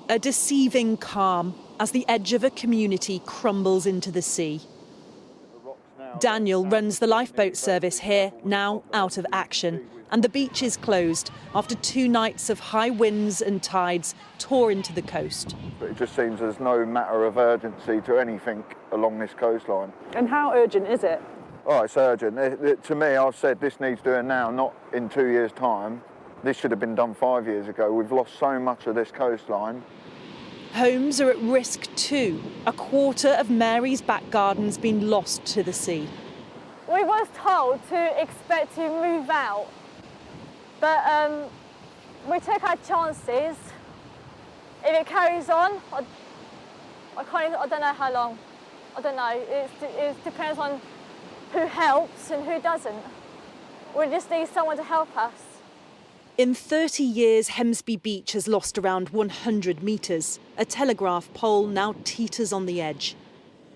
A deceiving calm as the edge of a community crumbles into the sea. Daniel runs the lifeboat service here, now out of action, and the beach is closed after 2 nights of high winds and tides tore into the coast. But it just seems there's no matter of urgency to anything along this coastline. And how urgent is it? Oh, it's urgent. To me, I've said this needs doing now, not in 2 years' time. This should have been done 5 years ago. We've lost so much of this coastline. Homes are at risk too. A quarter of Mary's back garden's been lost to the sea. We was told to expect to move out, but we took our chances. If it carries on, I don't know how long. I don't know. It depends on who helps and who doesn't. We just need someone to help us. In 30 years, Hemsby Beach has lost around 100 metres. A telegraph pole now teeters on the edge.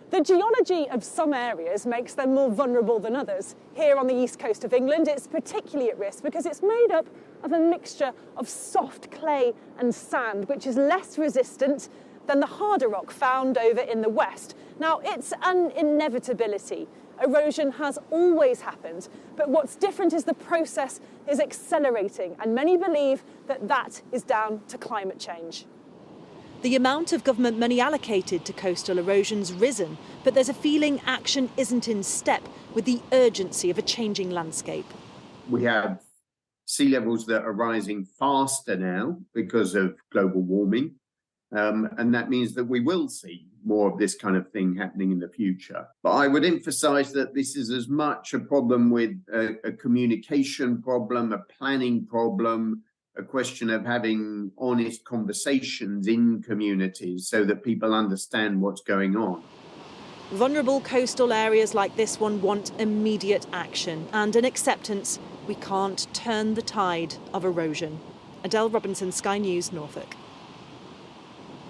The geology of some areas makes them more vulnerable than others. Here on the east coast of England, it's particularly at risk because it's made up of a mixture of soft clay and sand, which is less resistant than the harder rock found over in the west. Now, it's an inevitability. Erosion has always happened, but what's different is the process is accelerating, and many believe that that is down to climate change. The amount of government money allocated to coastal erosion's risen, but there's a feeling action isn't in step with the urgency of a changing landscape. We have sea levels that are rising faster now because of global warming, and that means that we will see more of this kind of thing happening in the future. But I would emphasize that this is as much a problem with a communication problem, a planning problem, a question of having honest conversations in communities so that people understand what's going on. Vulnerable coastal areas like this one want immediate action and an acceptance we can't turn the tide of erosion. Adele Robinson, Sky News, Norfolk.